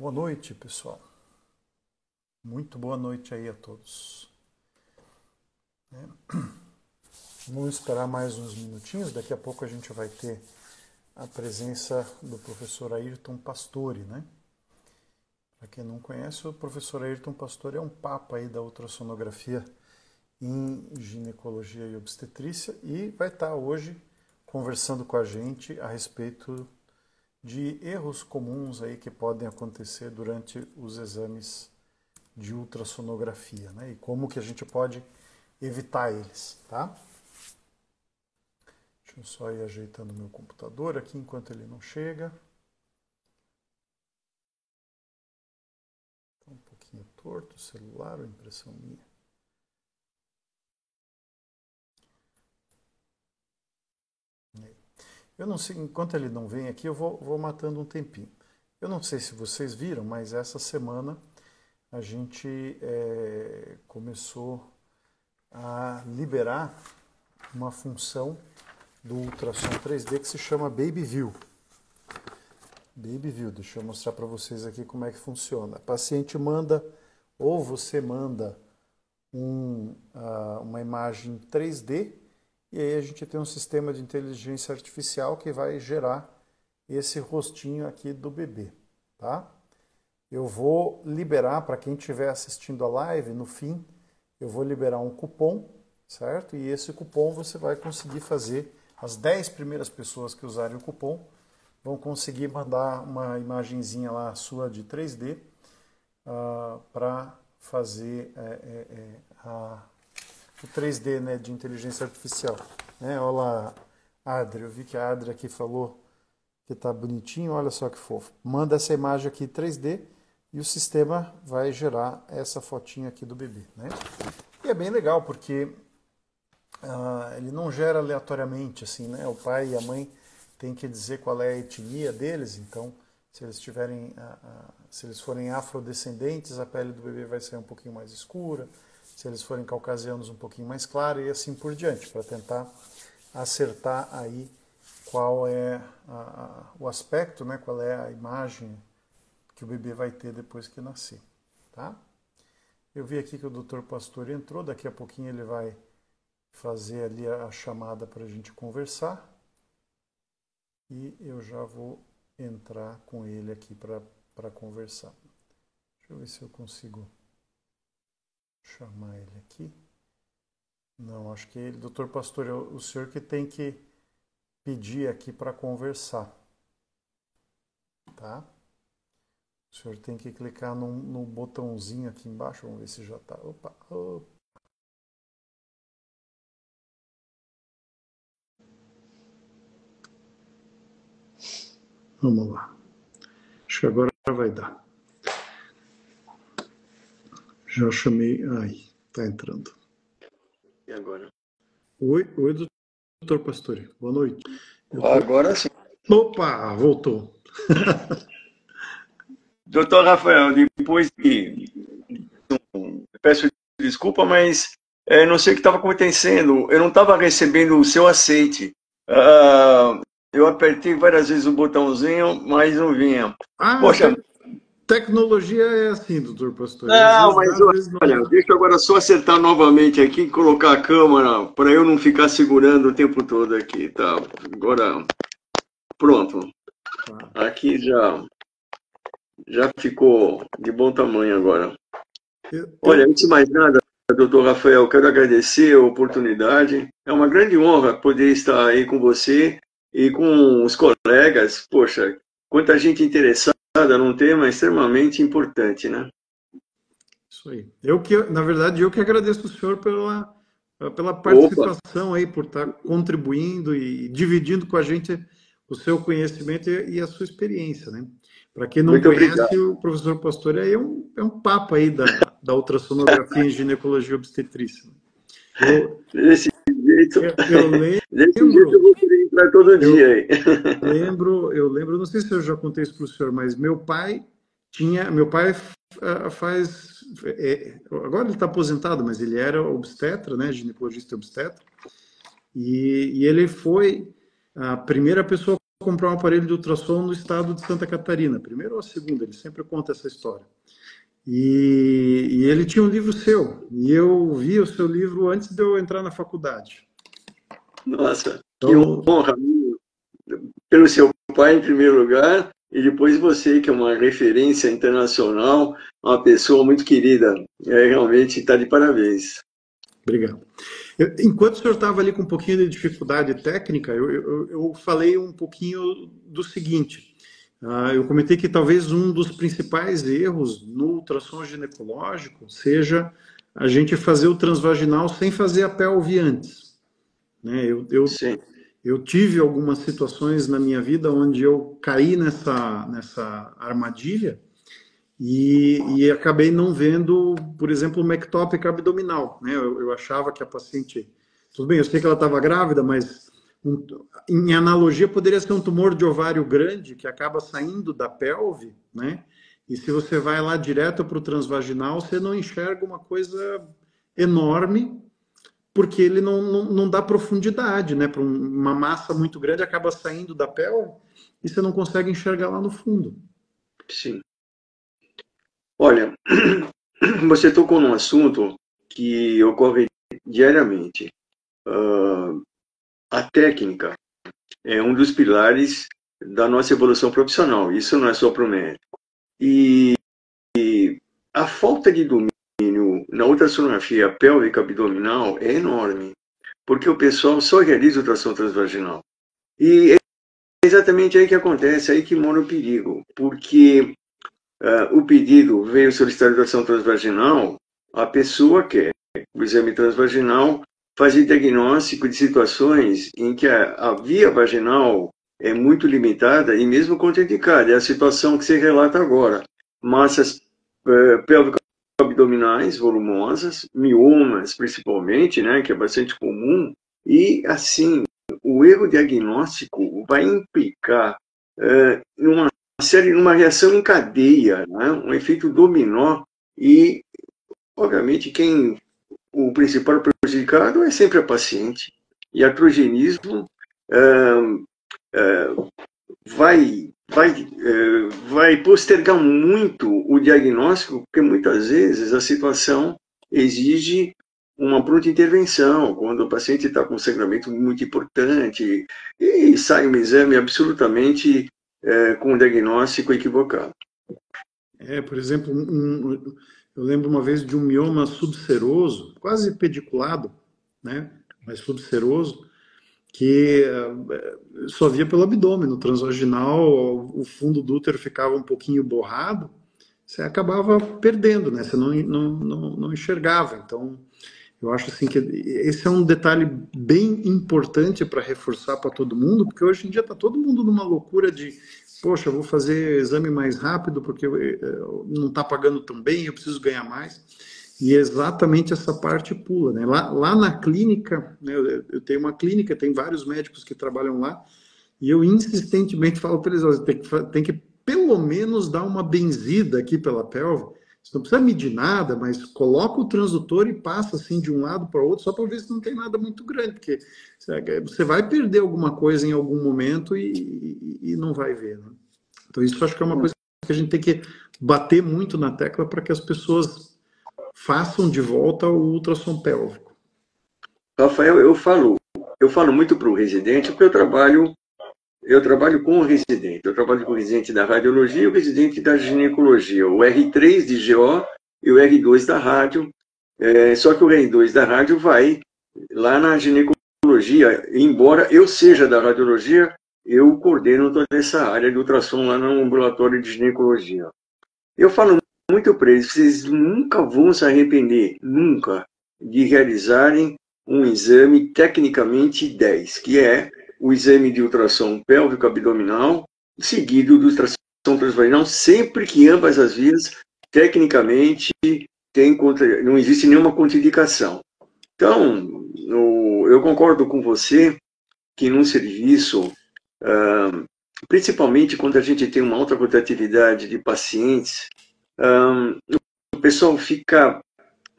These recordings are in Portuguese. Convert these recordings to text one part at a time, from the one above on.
Boa noite, pessoal. Muito boa noite aí a todos. Vamos esperar mais uns minutinhos, daqui a pouco a gente vai ter a presença do professor Ayrton Pastore, né? Para quem não conhece, o professor Ayrton Pastore é um papa aí da ultrassonografia em ginecologia e obstetrícia e vai estar hoje conversando com a gente a respeito de erros comuns aí que podem acontecer durante os exames de ultrassonografia, né? E como que a gente pode evitar eles, tá? Deixa eu só ir ajeitando meu computador aqui enquanto ele não chega. Tá um pouquinho torto o celular ou impressão minha? Eu não sei, enquanto ele não vem aqui, eu vou matando um tempinho. Eu não sei se vocês viram, mas essa semana a gente começou a liberar uma função do ultrassom 3D que se chama Baby View. Baby View, deixa eu mostrar para vocês aqui como é que funciona. A paciente manda, ou você manda uma imagem 3D, e aí a gente tem um sistema de inteligência artificial que vai gerar esse rostinho aqui do bebê, tá? Eu vou liberar, para quem estiver assistindo a live, no fim, eu vou liberar um cupom, certo? E esse cupom você vai conseguir fazer, as 10 primeiras pessoas que usarem o cupom vão conseguir mandar uma imagenzinha lá sua de 3D para fazer o 3D, né, de inteligência artificial. Né? Olha lá, Adri, eu vi que a Adri aqui falou que tá bonitinho, olha só que fofo. Manda essa imagem aqui 3D e o sistema vai gerar essa fotinha aqui do bebê. Né? E é bem legal porque ele não gera aleatoriamente, assim, né? O pai e a mãe têm que dizer qual é a etnia deles, então se eles se eles forem afrodescendentes, a pele do bebê vai ser um pouquinho mais escura. Se eles forem caucasianos, um pouquinho mais claro e assim por diante, para tentar acertar aí qual é o aspecto, né, qual é a imagem que o bebê vai ter depois que nascer, tá? Eu vi aqui que o Dr. Pastore entrou, daqui a pouquinho ele vai fazer ali a chamada para a gente conversar e eu já vou entrar com ele aqui para conversar. Deixa eu ver se eu consigo chamar ele aqui. Não, acho que ele, doutor Pastor, é o senhor que tem que pedir aqui para conversar, tá? O senhor tem que clicar no botãozinho aqui embaixo, vamos ver se já tá. Opa, opa. Vamos lá. Acho que agora vai dar. Já chamei. Ai, tá entrando. E agora? Oi, doutor Pastore. Boa noite. Agora sim. Opa, voltou. Doutor Rafael, depois de... Peço desculpa, mas não sei o que estava acontecendo. Eu não estava recebendo o seu aceite. Eu apertei várias vezes o botãozinho, mas não vinha. Poxa... Tecnologia é assim, doutor Pastor. Não, mas olha, deixa eu agora só acertar novamente aqui e colocar a câmera para eu não ficar segurando o tempo todo aqui, tá? Agora, pronto. Aqui já ficou de bom tamanho agora. Olha, antes de mais nada, doutor Rafael, quero agradecer a oportunidade. É uma grande honra poder estar aí com você e com os colegas. Poxa, quanta gente interessada num tema extremamente importante, né? Isso aí. Na verdade, eu que agradeço o senhor pela participação aí, por estar contribuindo e dividindo com a gente o seu conhecimento e a sua experiência, né? Para quem não conhece, o professor Pastore aí é um papa aí da ultrassonografia em ginecologia e obstetrícia. Desse jeito eu vou querer entrar todo dia aí. Eu lembro, não sei se eu já contei isso para o senhor, mas meu pai faz, agora ele está aposentado, mas ele era obstetra, né, ginecologista obstetra, e ele foi a primeira pessoa comprar um aparelho de ultrassom no estado de Santa Catarina, primeiro ou a segunda, ele sempre conta essa história. E ele tinha um livro seu, e eu vi o seu livro antes de eu entrar na faculdade. Nossa, que Então, honra, pelo seu pai em primeiro lugar, e depois você, que é uma referência internacional, uma pessoa muito querida. Realmente está de parabéns. obrigado. Enquanto o senhor estava ali com um pouquinho de dificuldade técnica, eu falei um pouquinho do seguinte. Eu comentei que talvez um dos principais erros no ultrassom ginecológico seja a gente fazer o transvaginal sem fazer a pelve antes. Né? Sim. Eu tive algumas situações na minha vida onde eu caí nessa armadilha e acabei não vendo, por exemplo, o ectópico abdominal. Né? Eu achava que a paciente... Tudo bem, eu sei que ela estava grávida, mas em analogia poderia ser um tumor de ovário grande que acaba saindo da pelve, né? E se você vai lá direto para o transvaginal, você não enxerga uma coisa enorme, porque ele não dá profundidade, né? Para uma massa muito grande acaba saindo da pelve e você não consegue enxergar lá no fundo. Sim. Olha, você tocou num assunto que ocorre diariamente. A técnica é um dos pilares da nossa evolução profissional. Isso não é só para o médico. E a falta de domínio na ultrassonografia pélvica abdominal é enorme, porque o pessoal só realiza ultrassom transvaginal. E é exatamente aí que acontece, aí que mora o perigo, porque o pedido veio solicitar ultrassom transvaginal, a pessoa quer o exame transvaginal fazer diagnóstico de situações em que a via vaginal é muito limitada e mesmo contraindicada. É a situação que se relata agora. Massas pélvicas abdominais volumosas, miomas principalmente, né, que é bastante comum, e assim, o erro diagnóstico vai implicar numa reação em cadeia, né, um efeito dominó, e obviamente o principal prejudicado é sempre a paciente. E iatrogenismo vai postergar muito o diagnóstico, porque muitas vezes a situação exige uma pronta intervenção, quando o paciente está com um sangramento muito importante e sai um exame absolutamente com um diagnóstico equivocado. Por exemplo, eu lembro uma vez de um mioma subseroso, quase pediculado, né? Mas subseroso, que só via pelo abdômen. No transvaginal, o fundo do útero ficava um pouquinho borrado, você acabava perdendo, né? Você não enxergava. Então, eu acho assim que esse é um detalhe bem importante para reforçar para todo mundo, porque hoje em dia está todo mundo numa loucura de, poxa, eu vou fazer exame mais rápido porque não está pagando tão bem, eu preciso ganhar mais. E exatamente essa parte pula, né? Lá na clínica, né, eu tenho uma clínica, tem vários médicos que trabalham lá, e eu insistentemente falo para eles, tem que pelo menos dar uma benzida aqui pela pelve. Você não precisa medir nada, mas coloca o transdutor e passa assim de um lado para o outro, só para ver se não tem nada muito grande, porque você vai perder alguma coisa em algum momento e não vai ver, né? Então isso eu acho que é uma coisa que a gente tem que bater muito na tecla para que as pessoas façam de volta o ultrassom pélvico. Rafael, eu falo muito para o residente, porque eu trabalho com o residente. Eu trabalho com o residente da radiologia e o residente da ginecologia, o R3 de GO e o R2 da rádio. Só que o R2 da rádio vai lá na ginecologia, embora eu seja da radiologia, eu coordeno toda essa área de ultrassom lá no ambulatório de ginecologia. Eu falo muito para eles, vocês nunca vão se arrepender, nunca, de realizarem um exame tecnicamente 10, que é o exame de ultrassom pélvico abdominal, seguido do ultrassom transvaginal, sempre que ambas as vias, tecnicamente, não existe nenhuma contraindicação. Então, eu concordo com você que num serviço, principalmente quando a gente tem uma alta rotatividade de pacientes, o pessoal fica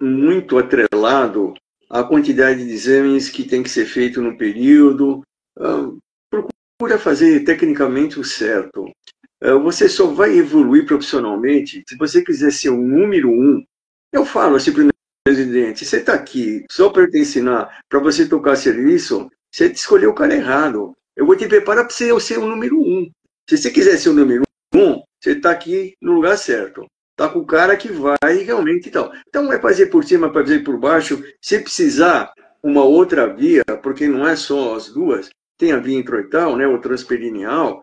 muito atrelado à quantidade de exames que tem que ser feito no período. procura fazer tecnicamente o certo. Você só vai evoluir profissionalmente se você quiser ser o número um. Eu falo assim para o presidente, você está aqui só para te ensinar, para você tocar serviço, você escolheu o cara errado. Eu vou te preparar para você ser o número um. Se você quiser ser o número um, você está aqui no lugar certo. Está com o cara que vai realmente e tal. Então vai fazer por cima, vai fazer por baixo. Se precisar uma outra via, porque não é só as duas, tem a via introital, né, o transperineal,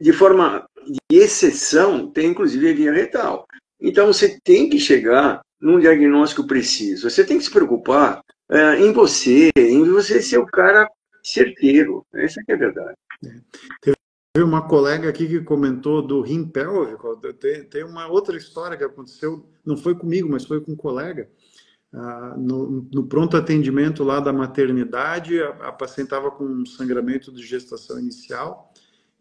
de forma de exceção, tem inclusive a via retal. Então você tem que chegar num diagnóstico preciso. Você tem que se preocupar em você ser o cara certeiro. Essa que é a verdade. Teve uma colega aqui que comentou do rim pélvico. Tem uma outra história que aconteceu, não foi comigo, mas foi com um colega. No pronto atendimento lá da maternidade, a paciente estava com um sangramento de gestação inicial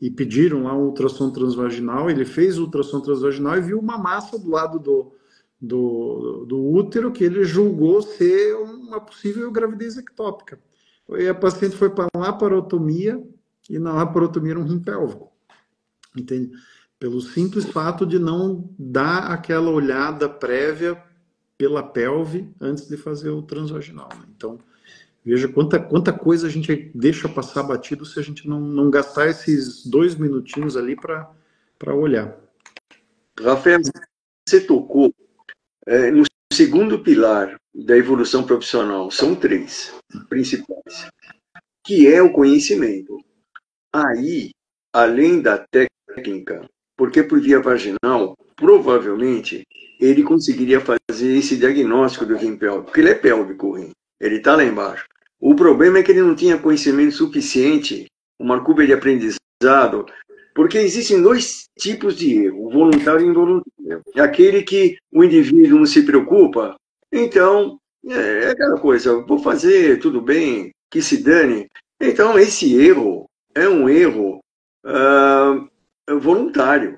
e pediram lá um ultrassom transvaginal. Ele fez o ultrassom transvaginal e viu uma massa do lado do útero que ele julgou ser uma possível gravidez ectópica. E a paciente foi para a laparotomia, e na laparotomia era um rim pélvico. Entende? Pelo simples fato de não dar aquela olhada prévia pela pelve antes de fazer o transvaginal. Né? Então, veja quanta coisa a gente deixa passar batido se a gente não gastar esses 2 minutinhos ali para olhar. Rafael, você tocou no segundo pilar da evolução profissional. São 3 principais, que é o conhecimento. Aí, além da técnica, porque por via vaginal, provavelmente, ele conseguiria fazer esse diagnóstico do rim pélvico, porque ele é pélvico, o rim. Ele está lá embaixo. O problema é que ele não tinha conhecimento suficiente, uma curva de aprendizado, porque existem 2 tipos de erro, voluntário e involuntário. É aquele que o indivíduo não se preocupa, então, é aquela coisa, vou fazer, tudo bem, que se dane. Então, esse erro é um erro voluntário.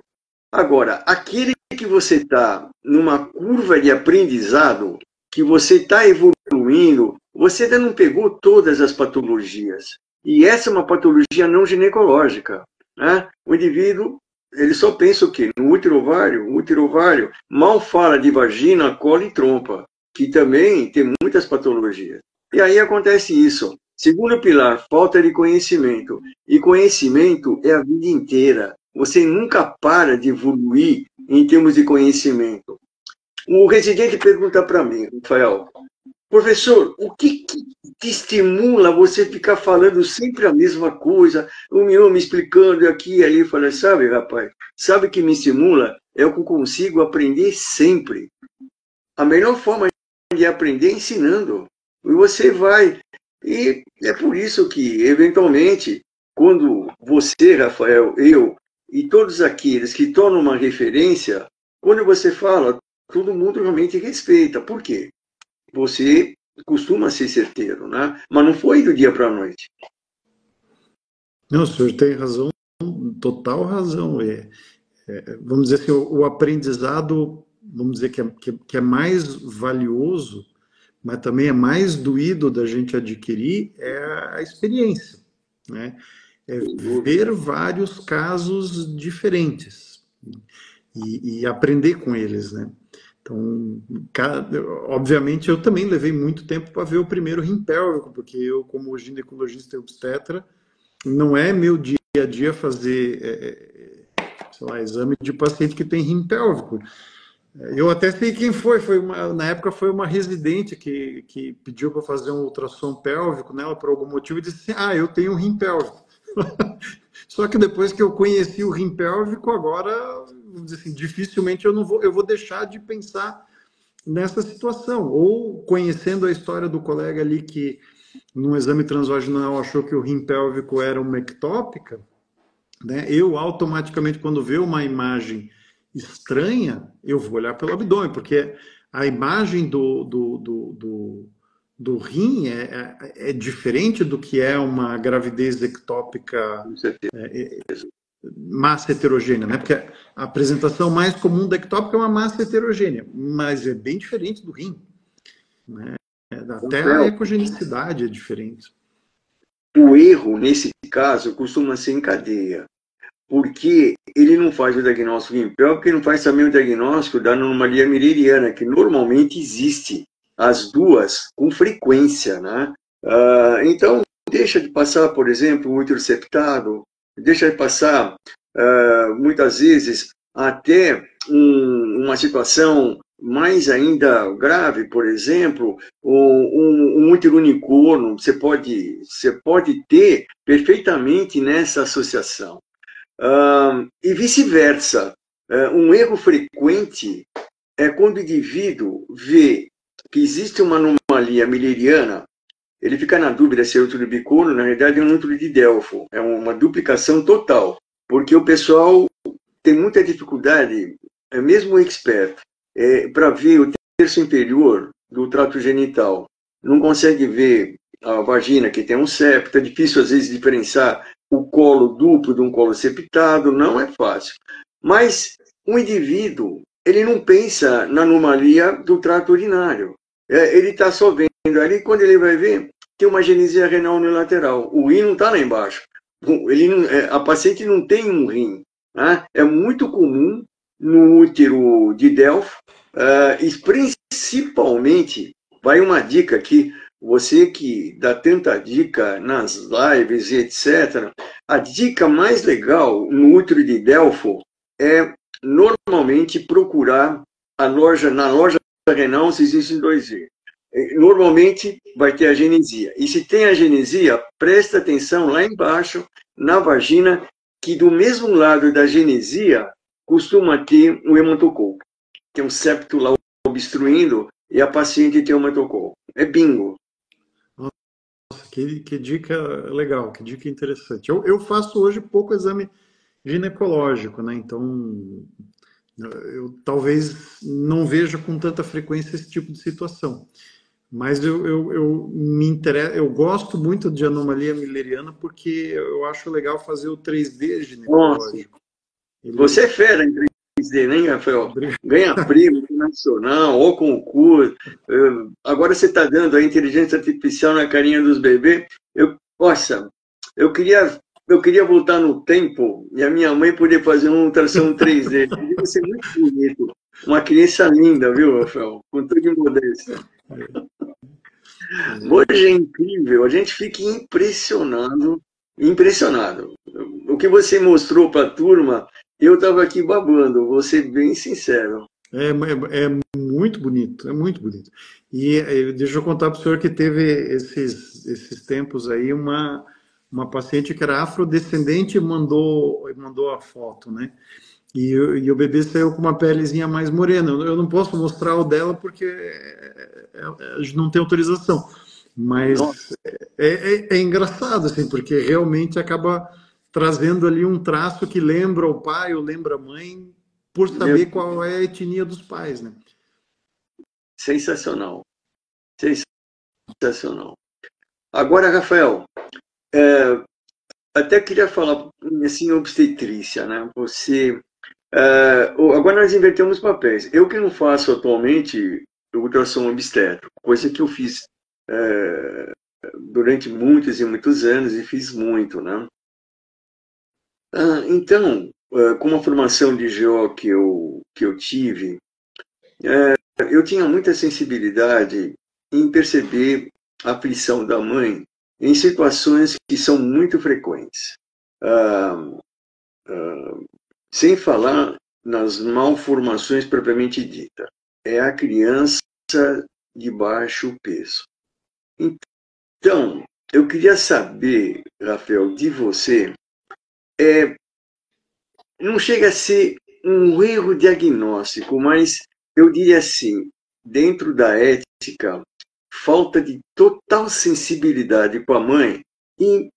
Agora, aquele que você está numa curva de aprendizado, que você está evoluindo, você ainda não pegou todas as patologias. E essa é uma patologia não ginecológica. Né? O indivíduo, ele só pensa o quê? No útero ovário, mal fala de vagina, colo e trompa, que também tem muitas patologias. E aí acontece isso. Segundo pilar, falta de conhecimento. E conhecimento é a vida inteira. Você nunca para de evoluir em termos de conhecimento. O residente pergunta para mim, Rafael, professor, o que te estimula você ficar falando sempre a mesma coisa, o meu me explicando aqui e ali? Eu falei, sabe, rapaz, sabe o que me estimula? É o que eu consigo aprender sempre. A melhor forma de aprender é ensinando. E você vai. E é por isso que, eventualmente, quando você, Rafael, eu e todos aqueles que tornam uma referência, quando você fala, todo mundo realmente respeita. Por quê? Você costuma ser certeiro, né? Mas não foi do dia para a noite. Não, o senhor tem razão, total razão. Vamos dizer assim, o aprendizado, vamos dizer que é mais valioso, mas também é mais doído da gente adquirir, é a experiência, né? É ver vários casos diferentes e aprender com eles, né? Então, obviamente, eu também levei muito tempo para ver o primeiro rim pélvico, porque eu, como ginecologista e obstetra, não é meu dia a dia fazer, sei lá, exame de paciente que tem rim pélvico. Eu até sei quem foi, na época foi uma residente que pediu para fazer um ultrassom pélvico nela por algum motivo e disse assim, eu tenho um rim pélvico. Só que depois que eu conheci o rim pélvico, agora, vamos dizer assim, dificilmente eu vou deixar de pensar nessa situação. Ou conhecendo a história do colega ali que num exame transvaginal achou que o rim pélvico era uma ectópica, né? Eu automaticamente, quando vejo uma imagem estranha, eu vou olhar pelo abdômen, porque a imagem do rim é diferente do que é uma gravidez ectópica massa heterogênea, né? Porque a apresentação mais comum da ectópica é uma massa heterogênea, mas é bem diferente do rim, né? Até a ecogenicidade é diferente. o erro, nesse caso, costuma ser em cadeia, porque ele não faz o diagnóstico em pé, porque não faz também o diagnóstico da anomalia Mülleriana, que normalmente existe, as duas, com frequência, né? Então, deixa de passar, por exemplo, o útero septado, deixa de passar, muitas vezes, até uma situação mais ainda grave, por exemplo, um útero unicorno, você pode ter perfeitamente nessa associação. E vice-versa. Um erro frequente é quando o indivíduo vê que existe uma anomalia mülleriana, ele fica na dúvida se é útero bicorno, na realidade é um útero de Delfo, é uma duplicação total, porque o pessoal tem muita dificuldade, mesmo o expert, para ver o terço inferior do trato genital. Não consegue ver a vagina que tem um septo, é difícil às vezes diferenciar o colo duplo de um colo septado, não é fácil. Mas o indivíduo, ele não pensa na anomalia do trato urinário. Ele está só vendo ali, quando ele vai ver, tem uma agenesia renal unilateral. O rim não está lá embaixo. A paciente não tem um rim. Né? É muito comum no útero de Delfo, e principalmente, vai uma dica aqui, você que dá tanta dica nas lives e etc., a dica mais legal no útero de Delfo é normalmente procurar na loja renal se existem 2G. Normalmente vai ter agenesia. E se tem agenesia, presta atenção lá embaixo, na vagina, que do mesmo lado da agenesia costuma ter um hematococo, que é um septo lá obstruindo, e a paciente tem um hematococo. É bingo. Nossa, que dica legal, que dica interessante. Eu faço hoje pouco exame ginecológico, né? Então, eu talvez não veja com tanta frequência esse tipo de situação. Mas eu me interesso, eu gosto muito de anomalia mülleriana porque eu acho legal fazer o 3D Nossa, ginecológico. você é fera em 3D, né, Rafael? Obrigado. Ganha prêmio internacional, ou concurso. Agora você está dando a inteligência artificial na carinha dos bebês. Nossa, eu queria voltar no tempo e a minha mãe poder fazer uma ultrassom 3D. Devia ser muito bonito. Uma criança linda, viu, Rafael? Com toda modéstia. Hoje é incrível, a gente fica impressionado. O que você mostrou para a turma, eu estava aqui babando, vou ser bem sincero. É muito bonito, é muito bonito. E deixa eu contar para o senhor que teve esses tempos aí uma paciente que era afrodescendente e mandou a foto, né? E o bebê saiu com uma pelezinha mais morena. Eu não posso mostrar o dela porque a gente não tem autorização. Mas é engraçado, assim, porque realmente acaba trazendo ali um traço que lembra o pai ou lembra a mãe, por saber qual é a etnia dos pais, né? Sensacional. Sensacional. Agora, Rafael, até queria falar assim, obstetrícia, né? Agora nós invertemos papéis. Eu que não faço atualmente ultrassom obstétrico, coisa que eu fiz durante muitos e muitos anos e fiz muito, né? Então, com a formação de GO que eu tive, eu tinha muita sensibilidade em perceber a aflição da mãe em situações que são muito frequentes. Sem falar nas malformações propriamente dita. É a criança de baixo peso. Então, eu queria saber, Rafael, de você, não chega a ser um erro diagnóstico, mas eu diria assim, dentro da ética, falta de total sensibilidade com a mãe em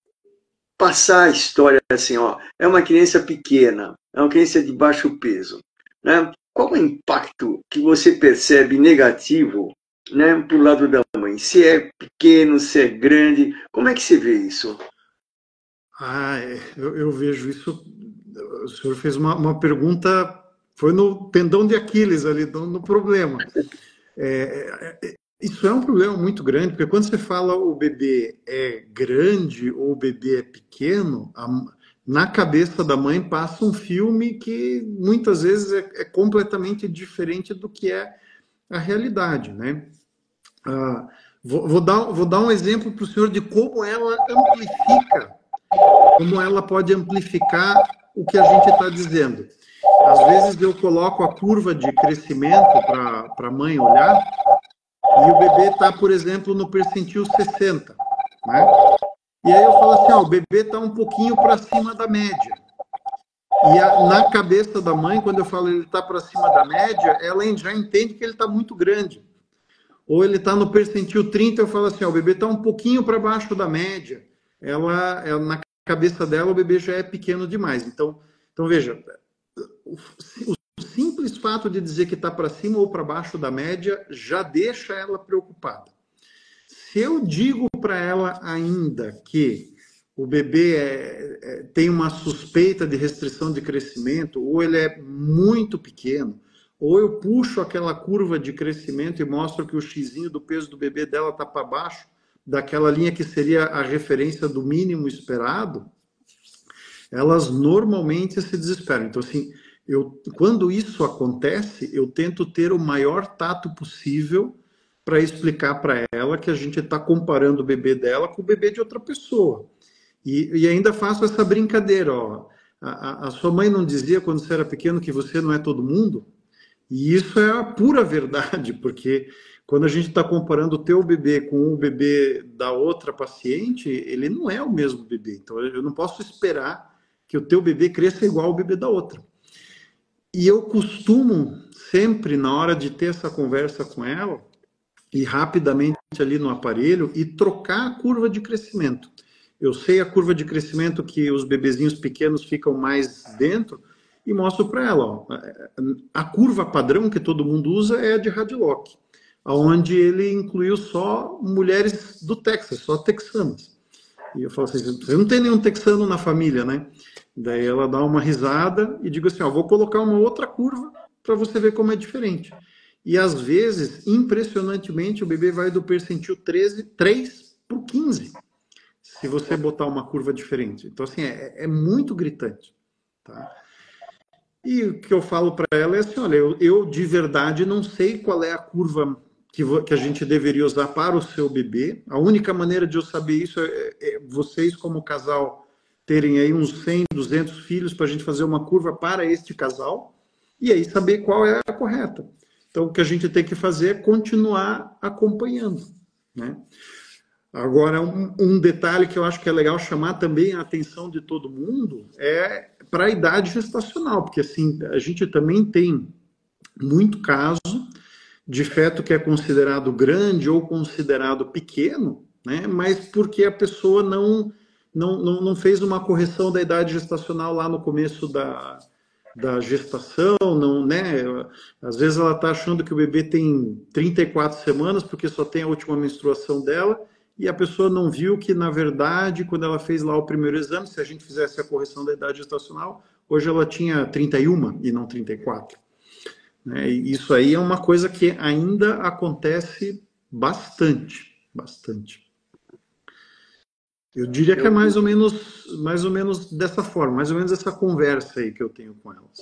passar a história assim, ó, é uma criança pequena, é uma criança de baixo peso, né? Qual é o impacto que você percebe negativo, né, pro lado da mãe? Se é pequeno, se é grande, como é que você vê isso? Eu vejo isso. O senhor fez uma pergunta, foi no tendão de Aquiles ali, no problema. Isso é um problema muito grande, porque quando você fala o bebê é grande ou o bebê é pequeno, na cabeça da mãe passa um filme que muitas vezes é completamente diferente do que é a realidade, né? Ah, vou dar um exemplo para o senhor de como ela pode amplificar o que a gente está dizendo. Às vezes eu coloco a curva de crescimento para a mãe olhar e o bebê está, por exemplo, no percentil 60, né? E aí eu falo assim, ó, o bebê está um pouquinho para cima da média. E na cabeça da mãe, quando eu falo ele está para cima da média, ela já entende que ele está muito grande. Ou ele está no percentil 30, eu falo assim, ó, o bebê está um pouquinho para baixo da média. Na cabeça dela, o bebê já é pequeno demais. Então veja, o simples fato de dizer que está para cima ou para baixo da média já deixa ela preocupada. Se eu digo para ela ainda que o bebê tem uma suspeita de restrição de crescimento, ou ele é muito pequeno, ou eu puxo aquela curva de crescimento e mostro que o xizinho do peso do bebê dela está para baixo daquela linha que seria a referência do mínimo esperado, elas normalmente se desesperam. Então, assim, quando isso acontece, eu tento ter o maior tato possível para explicar para ela que a gente está comparando o bebê dela com o bebê de outra pessoa. E ainda faço essa brincadeira, ó. A sua mãe não dizia quando você era pequeno que você não é todo mundo? E isso é a pura verdade, porque quando a gente está comparando o teu bebê com o bebê da outra paciente, ele não é o mesmo bebê. Então eu não posso esperar que o teu bebê cresça igual ao bebê da outra. E eu costumo sempre, na hora de ter essa conversa com ela, ir rapidamente ali no aparelho e trocar a curva de crescimento. Eu sei a curva de crescimento que os bebezinhos pequenos ficam mais dentro e mostro para ela. Ó, a curva padrão que todo mundo usa é a de Hadlock, onde ele incluiu só mulheres do Texas, só texanas. E eu falo assim, você não tem nenhum texano na família, né? Daí ela dá uma risada e digo assim, ó, vou colocar uma outra curva para você ver como é diferente. E às vezes, impressionantemente, o bebê vai do percentil 3 para o 15, se você botar uma curva diferente. Então, assim, é muito gritante. Tá? E o que eu falo para ela é assim, olha, eu de verdade não sei qual é a curva que a gente deveria usar para o seu bebê. A única maneira de eu saber isso é vocês, como casal, terem aí uns 100, 200 filhos para a gente fazer uma curva para este casal e aí saber qual é a correta. Então, o que a gente tem que fazer é continuar acompanhando, né? Agora, um detalhe que eu acho que é legal chamar também a atenção de todo mundo é para a idade gestacional, porque assim, a gente também tem muito caso de feto que é considerado grande ou considerado pequeno, né? Mas porque a pessoa não fez uma correção da idade gestacional lá no começo da gestação, não, né? Às vezes ela está achando que o bebê tem 34 semanas porque só tem a última menstruação dela e a pessoa não viu que, na verdade, quando ela fez lá o primeiro exame, se a gente fizesse a correção da idade gestacional, hoje ela tinha 31 e não 34. Né? E isso aí é uma coisa que ainda acontece bastante, bastante. Eu diria que é mais ou menos dessa forma, mais ou menos essa conversa aí que eu tenho com elas.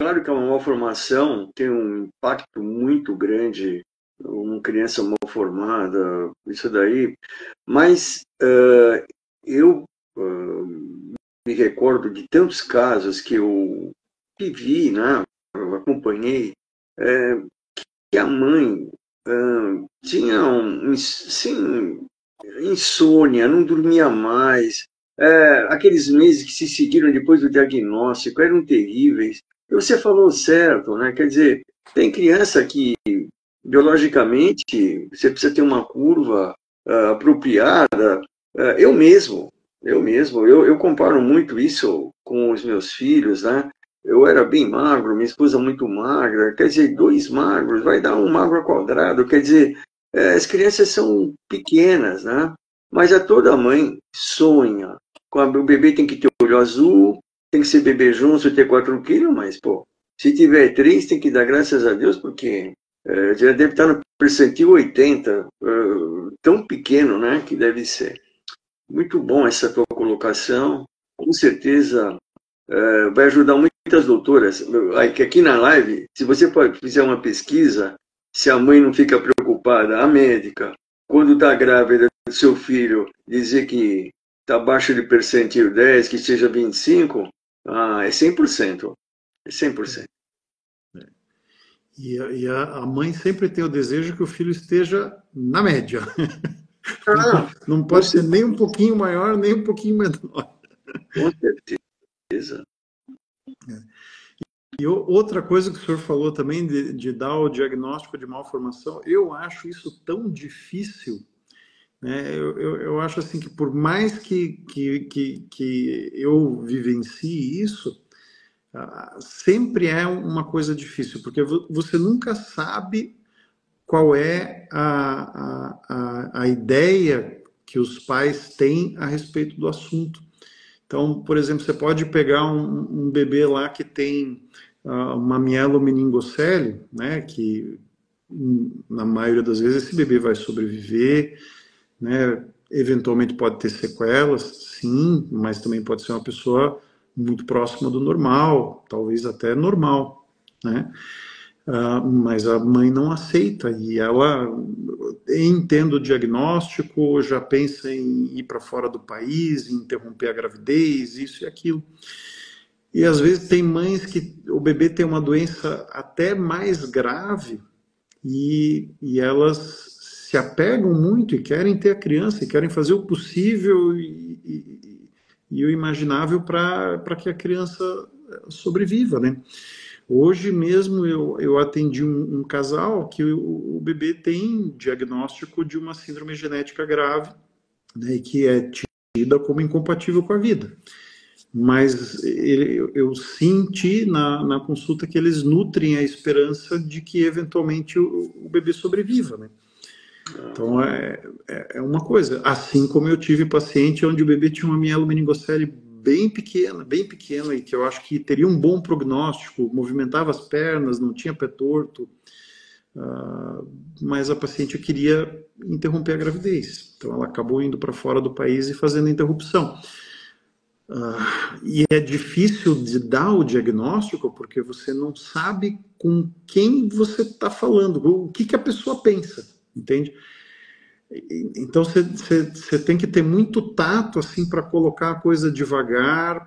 Claro que uma malformação tem um impacto muito grande, uma criança mal formada, isso daí, mas eu me recordo de tantos casos que eu vivi, né, eu acompanhei, que a mãe tinha insônia, não dormia mais. Aqueles meses que se seguiram depois do diagnóstico eram terríveis. E você falou certo, né? Quer dizer, tem criança que, biologicamente, você precisa ter uma curva apropriada. Eu comparo muito isso com os meus filhos, né? Eu era bem magro, minha esposa muito magra. Quer dizer, dois magros vai dar um magro ao quadrado. Quer dizer, as crianças são pequenas, né? Mas toda mãe sonha. O bebê tem que ter olho azul, tem que ser bebê junto, ter 4 quilos, mas, pô, se tiver 3, tem que dar graças a Deus, porque já deve estar no percentil 80, tão pequeno, né, que deve ser. Muito bom essa tua colocação, com certeza vai ajudar muitas doutoras. Aqui na live, se você fizer uma pesquisa, se a mãe não fica preocupada, a médica, quando está grávida do seu filho, dizer que está abaixo de percentil 10, que seja 25, é 100%. É 100%. E a mãe sempre tem o desejo que o filho esteja na média. Não pode ser nem um pouquinho maior, nem um pouquinho menor. Com certeza. E outra coisa que o senhor falou também de dar o diagnóstico de malformação, eu acho isso tão difícil, né? Eu acho assim que por mais que eu vivencie isso, sempre é uma coisa difícil, porque você nunca sabe qual é a ideia que os pais têm a respeito do assunto. Então, por exemplo, você pode pegar um bebê lá que tem uma mielomeningocele, né, que na maioria das vezes esse bebê vai sobreviver, né, eventualmente pode ter sequelas, sim, mas também pode ser uma pessoa muito próxima do normal, talvez até normal, né? Mas a mãe não aceita e ela entende o diagnóstico, já pensa em ir para fora do país, em interromper a gravidez, isso e aquilo. E às vezes tem mães que o bebê tem uma doença até mais grave e elas se apegam muito e querem ter a criança, e querem fazer o possível e o imaginável para que a criança sobreviva, né? Hoje mesmo eu atendi um casal que o bebê tem diagnóstico de uma síndrome genética grave, né, e que é tida como incompatível com a vida. Mas eu senti na consulta que eles nutrem a esperança de que eventualmente o bebê sobreviva, né? Então é uma coisa. Assim como eu tive paciente onde o bebê tinha uma mielomeningocele bem pequena, e que eu acho que teria um bom prognóstico, movimentava as pernas, não tinha pé torto, mas a paciente queria interromper a gravidez. Então ela acabou indo para fora do país e fazendo a interrupção. E é difícil de dar o diagnóstico porque você não sabe com quem você está falando, o que a pessoa pensa, entende? Então você tem que ter muito tato assim para colocar a coisa devagar,